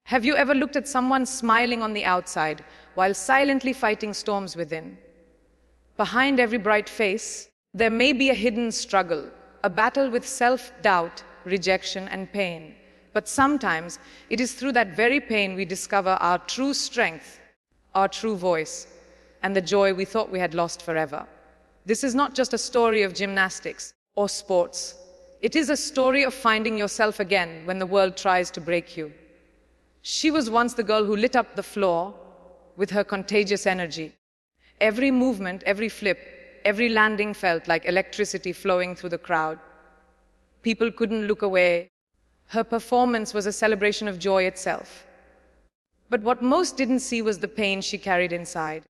Have you ever looked at someone smiling on the outside while silently fighting storms within? Behind every bright face, there may be a hidden struggle, a battle with self-doubt, rejection, and pain. But sometimes it is through that very pain we discover our true strength, our true voice, and the joy we thought we had lost forever. This is not just a story of gymnastics or sports. It is a story of finding yourself again when the world tries to break you. She was once the girl who lit up the floor with her contagious energy. Every movement, every flip, every landing felt like electricity flowing through the crowd. People couldn't look away. Her performance was a celebration of joy itself. But what most didn't see was the pain she carried inside.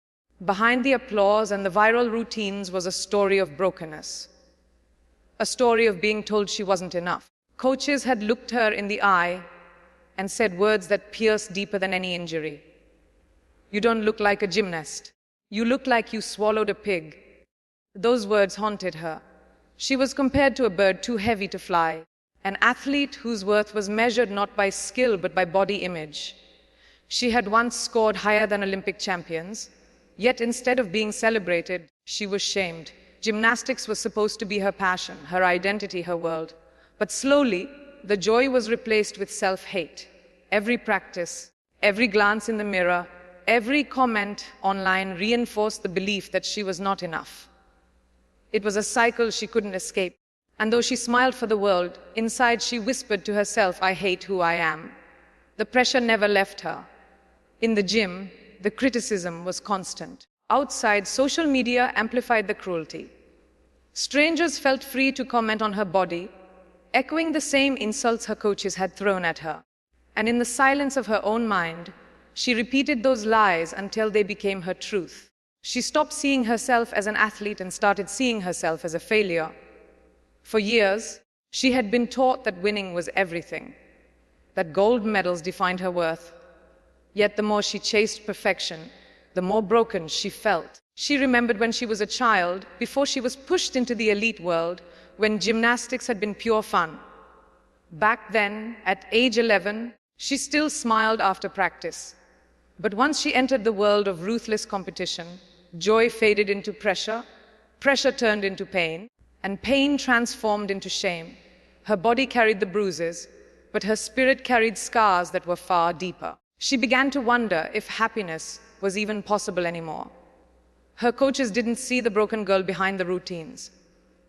Behind the applause and the viral routines was a story of brokenness. A story of being told she wasn't enough. Coaches had looked her in the eye and said words that pierced deeper than any injury. You don't look like a gymnast. You look like you swallowed a pig. Those words haunted her. She was compared to a bird too heavy to fly, an athlete whose worth was measured not by skill but by body image. She had once scored higher than Olympic champions, yet instead of being celebrated, she was shamed. Gymnastics was supposed to be her passion, her identity, her world. But slowly, the joy was replaced with self-hate. Every practice, every glance in the mirror, every comment online reinforced the belief that she was not enough. It was a cycle she couldn't escape. And though she smiled for the world, inside she whispered to herself, I hate who I am. The pressure never left her. In the gym, the criticism was constant. Outside, social media amplified the cruelty. Strangers felt free to comment on her body, echoing the same insults her coaches had thrown at her. And in the silence of her own mind, she repeated those lies until they became her truth. She stopped seeing herself as an athlete and started seeing herself as a failure. For years, she had been taught that winning was everything, that gold medals defined her worth. Yet the more she chased perfection, the more broken she felt. She remembered when she was a child, before she was pushed into the elite world, when gymnastics had been pure fun. Back then, at age 11, she still smiled after practice. But once she entered the world of ruthless competition, joy faded into pressure, pressure turned into pain, and pain transformed into shame. Her body carried the bruises, but her spirit carried scars that were far deeper. She began to wonder if happiness was even possible anymore. Her coaches didn't see the broken girl behind the routines.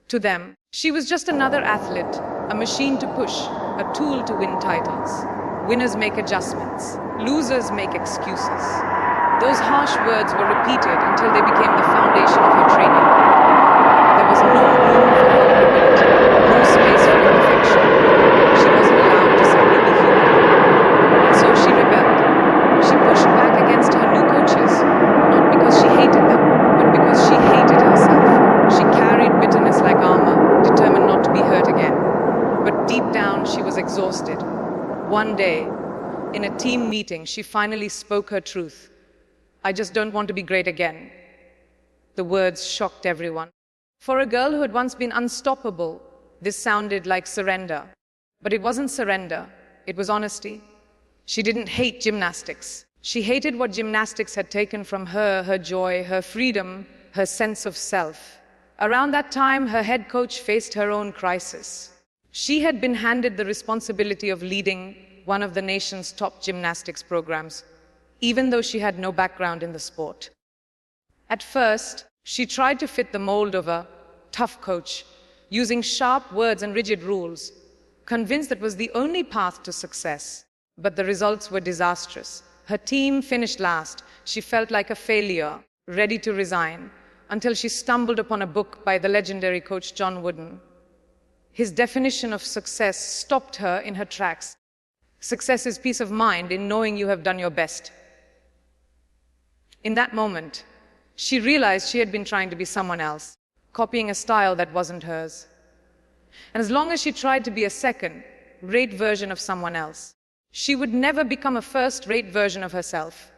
To them, she was just another athlete, a machine to push, a tool to win titles. Winners make adjustments, losers make excuses. Those harsh words were repeated until they became the foundation of her training. There was no room for vulnerability, no space for imperfection. She wasn't allowed to simply be human. And so she rebelled. She pushed back against her new coaches, not because she hated them, but because she hated herself. She carried bitterness like armor, determined not to be hurt again. But deep down, she was exhausted. One day, in a team meeting, she finally spoke her truth. I just don't want to be great again. The words shocked everyone. For a girl who had once been unstoppable, this sounded like surrender. But it wasn't surrender, it was honesty. She didn't hate gymnastics. She hated what gymnastics had taken from her, her joy, her freedom, her sense of self. Around that time, her head coach faced her own crisis. She had been handed the responsibility of leading one of the nation's top gymnastics programs, even though she had no background in the sport. At first, she tried to fit the mold of a tough coach, using sharp words and rigid rules, convinced that was the only path to success. But the results were disastrous. Her team finished last. She felt like a failure, ready to resign, until she stumbled upon a book by the legendary coach John Wooden. His definition of success stopped her in her tracks. Success is peace of mind in knowing you have done your best. In that moment, she realized she had been trying to be someone else, copying a style that wasn't hers. And as long as she tried to be a second-rate version of someone else, she would never become a first-rate version of herself.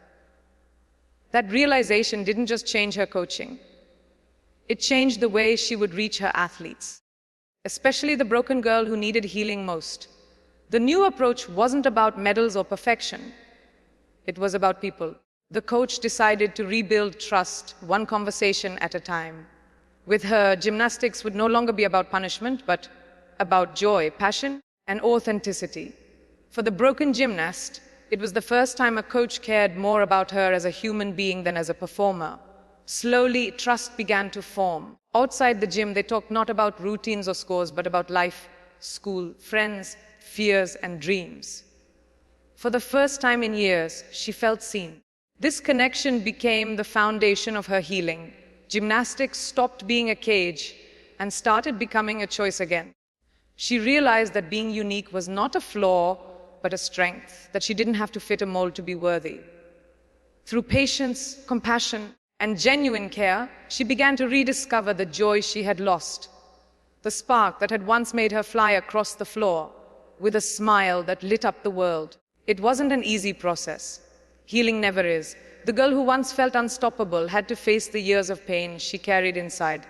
That realization didn't just change her coaching. It changed the way she would reach her athletes, especially the broken girl who needed healing most, The new approach wasn't about medals or perfection. It was about people. The coach decided to rebuild trust, one conversation at a time. With her, gymnastics would no longer be about punishment, but about joy, passion, and authenticity. For the broken gymnast, it was the first time a coach cared more about her as a human being than as a performer. Slowly, trust began to form. Outside the gym, they talked not about routines or scores, but about life, school, friends, fears, and dreams. For the first time in years, she felt seen. This connection became the foundation of her healing. Gymnastics stopped being a cage and started becoming a choice again. She realized that being unique was not a flaw, but a strength, that she didn't have to fit a mold to be worthy. Through patience, compassion, and genuine care, she began to rediscover the joy she had lost, the spark that had once made her fly across the floor with a smile that lit up the world. It wasn't an easy process. Healing never is. The girl who once felt unstoppable had to face the years of pain she carried inside.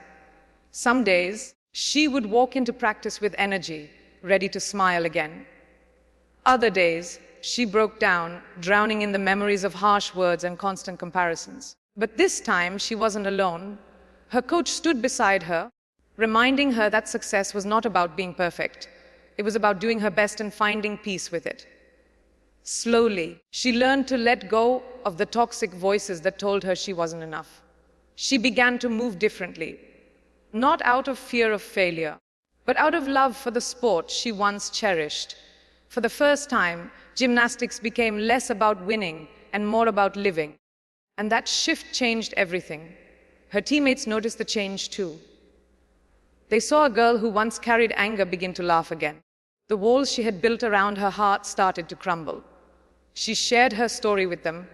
Some days, she would walk into practice with energy, ready to smile again. Other days, she broke down, drowning in the memories of harsh words and constant comparisons. But this time, she wasn't alone. Her coach stood beside her, reminding her that success was not about being perfect. It was about doing her best and finding peace with it. Slowly, she learned to let go of the toxic voices that told her she wasn't enough. She began to move differently, not out of fear of failure, but out of love for the sport she once cherished. For the first time, gymnastics became less about winning and more about living. And that shift changed everything. Her teammates noticed the change too. They saw a girl who once carried anger begin to laugh again. The walls she had built around her heart started to crumble. She shared her story with them.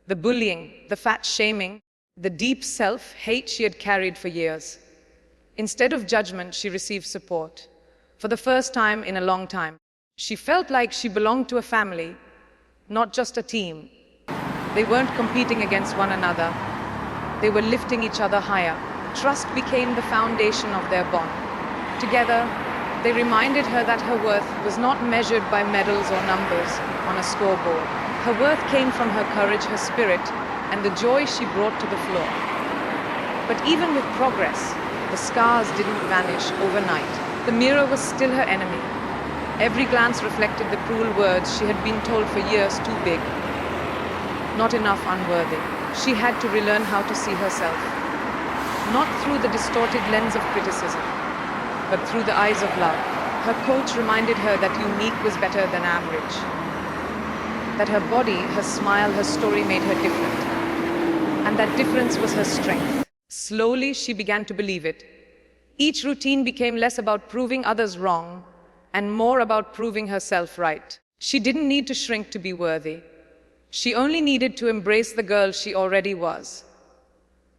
The bullying, the fat shaming, the deep self-hate she had carried for years. Instead of judgment, she received support. For the first time in a long time, she felt like she belonged to a family, not just a team. They weren't competing against one another. They were lifting each other higher. Trust became the foundation of their bond. Together, they reminded her that her worth was not measured by medals or numbers on a scoreboard. Her worth came from her courage, her spirit, and the joy she brought to the floor. But even with progress, the scars didn't vanish overnight. The mirror was still her enemy. Every glance reflected the cruel words she had been told for years: too big, not enough, unworthy. She had to relearn how to see herself, not through the distorted lens of criticism, but through the eyes of love. Her coach reminded her that unique was better than average, that her body, her smile, her story made her different, and that difference was her strength. Slowly, she began to believe it. Each routine became less about proving others wrong and more about proving herself right. She didn't need to shrink to be worthy. She only needed to embrace the girl she already was.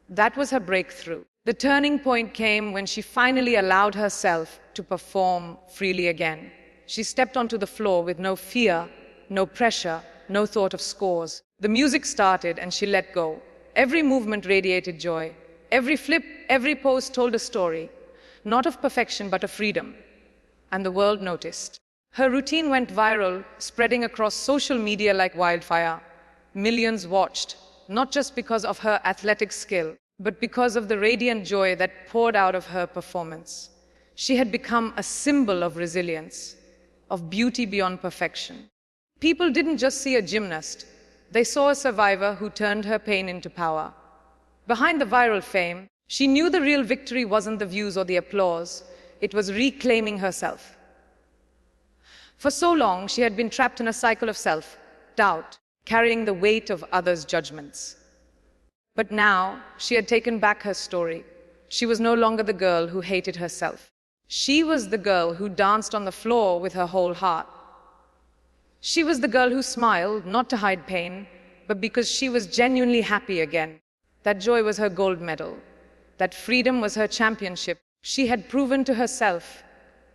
That was her breakthrough. The turning point came when she finally allowed herself to perform freely again. She stepped onto the floor with no fear, no pressure, no thought of scores. The music started and she let go. Every movement radiated joy. Every flip, every pose told a story, not of perfection but of freedom. And the world noticed. Her routine went viral, spreading across social media like wildfire. Millions watched, not just because of her athletic skill, but because of the radiant joy that poured out of her performance. She had become a symbol of resilience, of beauty beyond perfection. People didn't just see a gymnast, they saw a survivor who turned her pain into power. Behind the viral fame, she knew the real victory wasn't the views or the applause, it was reclaiming herself. For so long, she had been trapped in a cycle of self-doubt, carrying the weight of others' judgments. But now, she had taken back her story. She was no longer the girl who hated herself. She was the girl who danced on the floor with her whole heart. She was the girl who smiled, not to hide pain, but because she was genuinely happy again. That joy was her gold medal. That freedom was her championship. She had proven to herself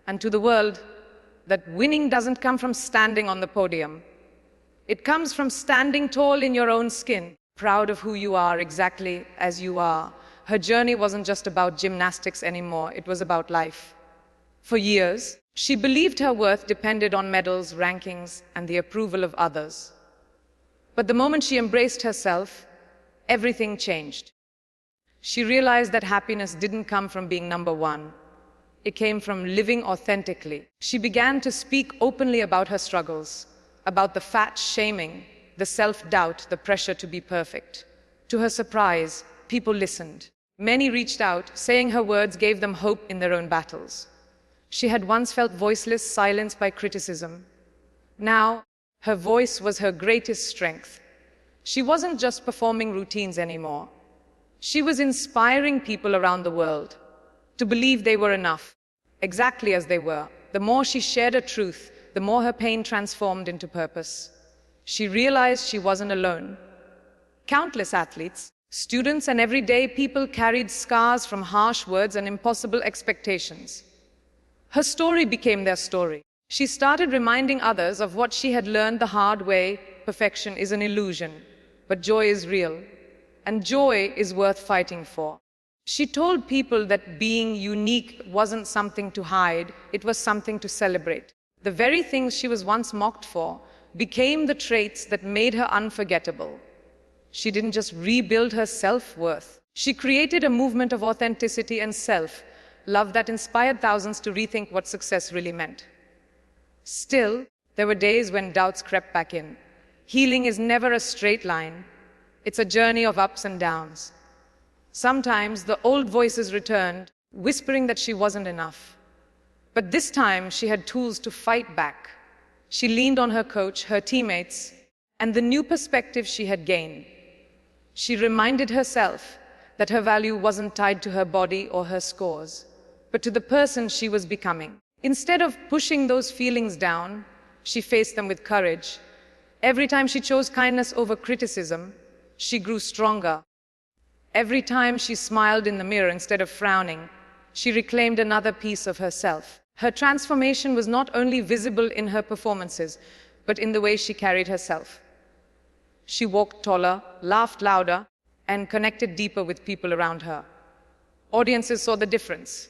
and to the world that winning doesn't come from standing on the podium. It comes from standing tall in your own skin, proud of who you are exactly as you are. Her journey wasn't just about gymnastics anymore, it was about life. For years, She believed her worth depended on medals, rankings, and the approval of others. But the moment she embraced herself, everything changed. She realized that happiness didn't come from being number one. It came from living authentically. She began to speak openly about her struggles, about the fat shaming, the self-doubt, the pressure to be perfect. To her surprise, people listened. Many reached out, saying her words gave them hope in their own battles. She had once felt voiceless, silenced by criticism. Now, her voice was her greatest strength. She wasn't just performing routines anymore. She was inspiring people around the world to believe they were enough, exactly as they were. The more she shared her truth, the more her pain transformed into purpose. She realized she wasn't alone. Countless athletes, students, and everyday people carried scars from harsh words and impossible expectations. Her story became their story. She started reminding others of what she had learned the hard way. Perfection is an illusion, but joy is real, and joy is worth fighting for. She told people that being unique wasn't something to hide, it was something to celebrate. The very things she was once mocked for became the traits that made her unforgettable. She didn't just rebuild her self-worth. She created a movement of authenticity and self-love that inspired thousands to rethink what success really meant. Still, there were days when doubts crept back in. Healing is never a straight line. It's a journey of ups and downs. Sometimes the old voices returned, whispering that she wasn't enough. But this time, she had tools to fight back. She leaned on her coach, her teammates, and the new perspective she had gained. She reminded herself that her value wasn't tied to her body or her scores, but to the person she was becoming. Instead of pushing those feelings down, she faced them with courage. Every time she chose kindness over criticism, she grew stronger. Every time she smiled in the mirror instead of frowning, she reclaimed another piece of herself. Her transformation was not only visible in her performances, but in the way she carried herself. She walked taller, laughed louder, and connected deeper with people around her. Audiences saw the difference.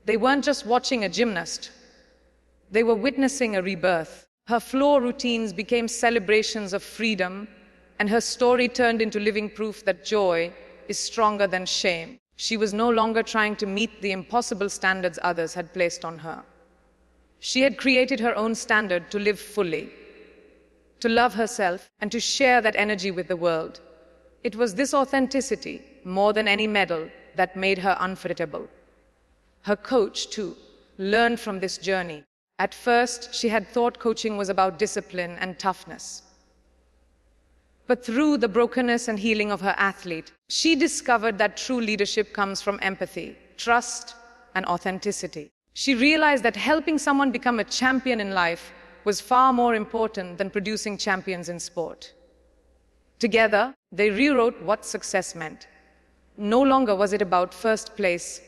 They weren't just watching a gymnast. They were witnessing a rebirth. Her floor routines became celebrations of freedom, and her story turned into living proof that joy is stronger than shame. She was no longer trying to meet the impossible standards others had placed on her. She had created her own standard to live fully, to love herself, and to share that energy with the world. It was this authenticity, more than any medal, that made her unforgettable. Her coach, too, learned from this journey. At first, she had thought coaching was about discipline and toughness. But through the brokenness and healing of her athlete, she discovered that true leadership comes from empathy, trust, and authenticity. She realized that helping someone become a champion in life was far more important than producing champions in sport. Together, they rewrote what success meant. No longer was it about first place,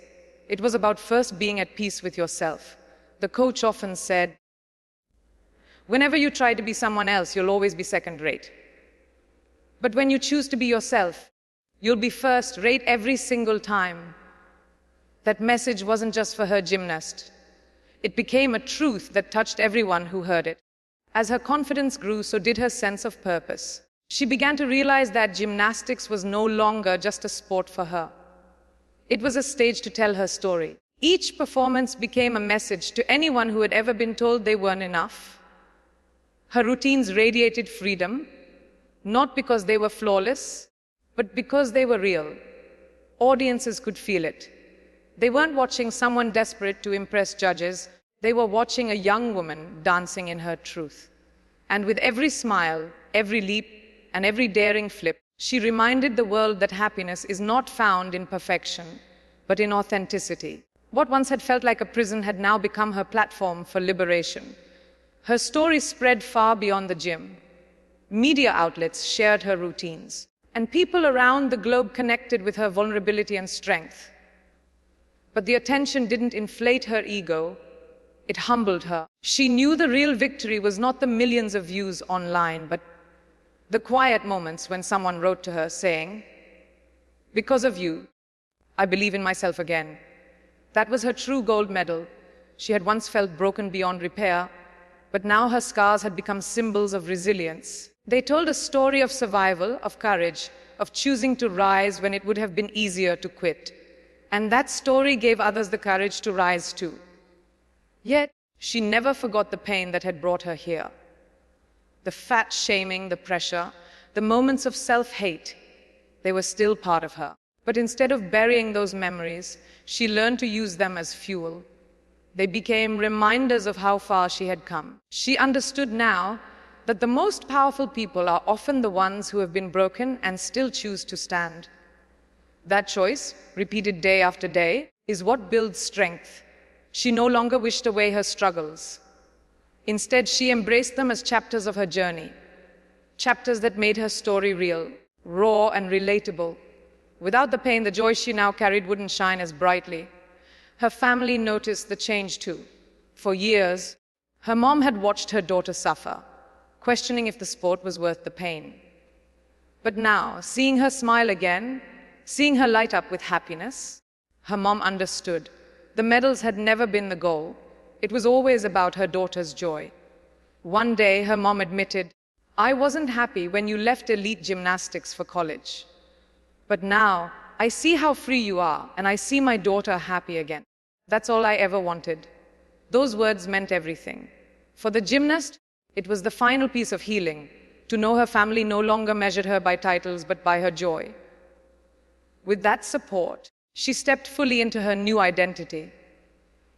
it was about first being at peace with yourself. The coach often said, "Whenever you try to be someone else, you'll always be second-rate. But when you choose to be yourself, you'll be first-rate every single time." That message wasn't just for her gymnast. It became a truth that touched everyone who heard it. As her confidence grew, so did her sense of purpose. She began to realize that gymnastics was no longer just a sport for her. It was a stage to tell her story. Each performance became a message to anyone who had ever been told they weren't enough. Her routines radiated freedom, not because they were flawless, but because they were real. Audiences could feel it. They weren't watching someone desperate to impress judges. They were watching a young woman dancing in her truth. And with every smile, every leap, and every daring flip, she reminded the world that happiness is not found in perfection, but in authenticity. What once had felt like a prison had now become her platform for liberation. Her story spread far beyond the gym. Media outlets shared her routines, and people around the globe connected with her vulnerability and strength. But the attention didn't inflate her ego, it humbled her. She knew the real victory was not the millions of views online, but the quiet moments when someone wrote to her saying, "Because of you, I believe in myself again." That was her true gold medal. She had once felt broken beyond repair, but now her scars had become symbols of resilience. They told a story of survival, of courage, of choosing to rise when it would have been easier to quit. And that story gave others the courage to rise too. Yet, she never forgot the pain that had brought her here. The fat shaming, the pressure, the moments of self-hate, they were still part of her. But instead of burying those memories, she learned to use them as fuel. They became reminders of how far she had come. She understood now that the most powerful people are often the ones who have been broken and still choose to stand. That choice, repeated day after day, is what builds strength. She no longer wished away her struggles. Instead, she embraced them as chapters of her journey, chapters that made her story real, raw, and relatable. Without the pain, the joy she now carried wouldn't shine as brightly. Her family noticed the change too. For years, her mom had watched her daughter suffer, questioning if the sport was worth the pain. But now, seeing her smile again, seeing her light up with happiness, her mom understood. The medals had never been the goal. It was always about her daughter's joy. One day, her mom admitted, "I wasn't happy when you left elite gymnastics for college. But now, I see how free you are, and I see my daughter happy again. That's all I ever wanted." Those words meant everything. For the gymnast, it was the final piece of healing, to know her family no longer measured her by titles but by her joy. With that support, she stepped fully into her new identity.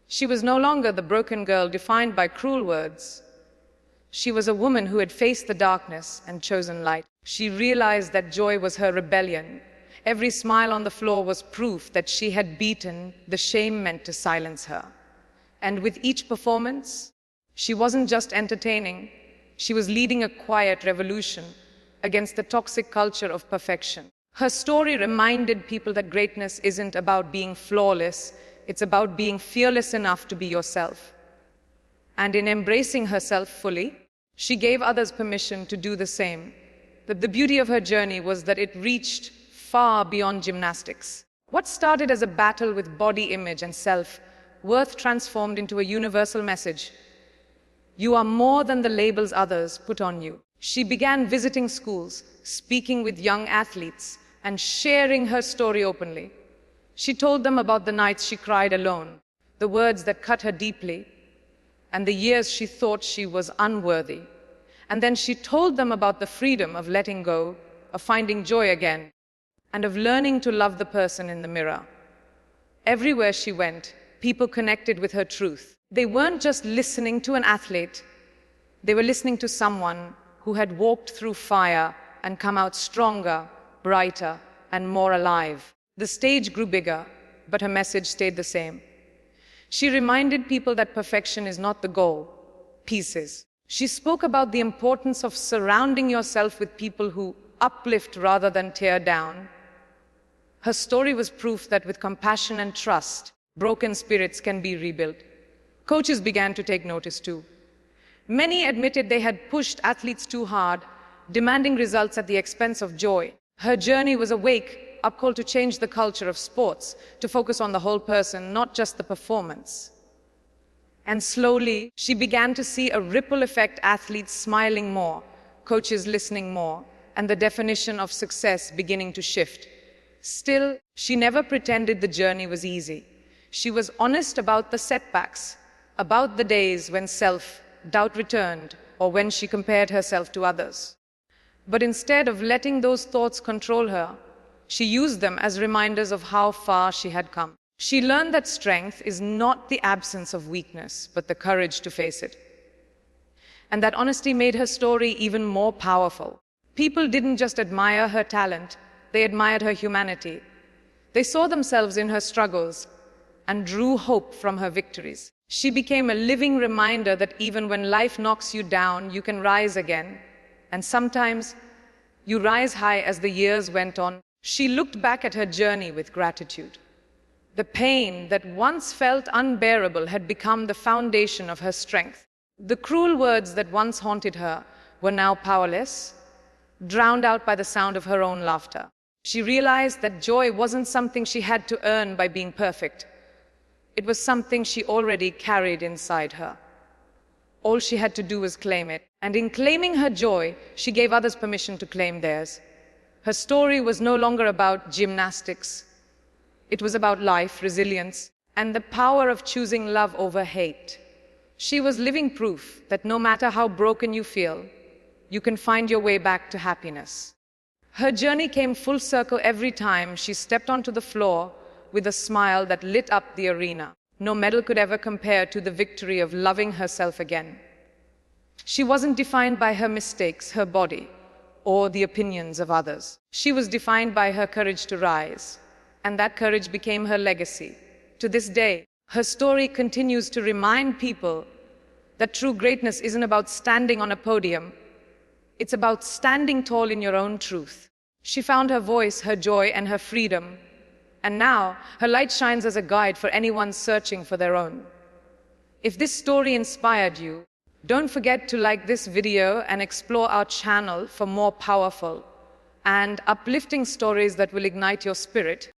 She was no longer the broken girl defined by cruel words. She was a woman who had faced the darkness and chosen light. She realized that joy was her rebellion. Every smile on the floor was proof that she had beaten the shame meant to silence her. And with each performance, she wasn't just entertaining, she was leading a quiet revolution against the toxic culture of perfection. Her story reminded people that greatness isn't about being flawless, it's about being fearless enough to be yourself. And in embracing herself fully, she gave others permission to do the same. That the beauty of her journey was that it reached far beyond gymnastics. What started as a battle with body image and self-worth transformed into a universal message. You are more than the labels others put on you. She began visiting schools, speaking with young athletes, and sharing her story openly. She told them about the nights she cried alone, the words that cut her deeply, and the years she thought she was unworthy. And then she told them about the freedom of letting go, of finding joy again, and of learning to love the person in the mirror. Everywhere she went, people connected with her truth. They weren't just listening to an athlete, they were listening to someone who had walked through fire and come out stronger, brighter, and more alive. The stage grew bigger, but her message stayed the same. She reminded people that perfection is not the goal, peace is. She spoke about the importance of surrounding yourself with people who uplift rather than tear down. Her story was proof that with compassion and trust, broken spirits can be rebuilt. Coaches began to take notice too. Many admitted they had pushed athletes too hard, demanding results at the expense of joy. Her journey was a wake-up call to change the culture of sports, to focus on the whole person, not just the performance. And slowly, she began to see a ripple effect, athletes smiling more, coaches listening more, and the definition of success beginning to shift. Still, she never pretended the journey was easy. She was honest about the setbacks, about the days when self-doubt returned, or when she compared herself to others. But instead of letting those thoughts control her, she used them as reminders of how far she had come. She learned that strength is not the absence of weakness, but the courage to face it. And that honesty made her story even more powerful. People didn't just admire her talent, they admired her humanity. They saw themselves in her struggles and drew hope from her victories. She became a living reminder that even when life knocks you down, you can rise again. And sometimes you rise high. As the years went on, she looked back at her journey with gratitude. The pain that once felt unbearable had become the foundation of her strength. The cruel words that once haunted her were now powerless, drowned out by the sound of her own laughter. She realized that joy wasn't something she had to earn by being perfect. It was something she already carried inside her. All she had to do was claim it. And in claiming her joy, she gave others permission to claim theirs. Her story was no longer about gymnastics. It was about life, resilience, and the power of choosing love over hate. She was living proof that no matter how broken you feel, you can find your way back to happiness. Her journey came full circle every time she stepped onto the floor with a smile that lit up the arena. No medal could ever compare to the victory of loving herself again. She wasn't defined by her mistakes, her body, or the opinions of others. She was defined by her courage to rise, and that courage became her legacy. To this day, her story continues to remind people that true greatness isn't about standing on a podium. It's about standing tall in your own truth. She found her voice, her joy, and her freedom. And now, her light shines as a guide for anyone searching for their own. If this story inspired you, don't forget to like this video and explore our channel for more powerful and uplifting stories that will ignite your spirit.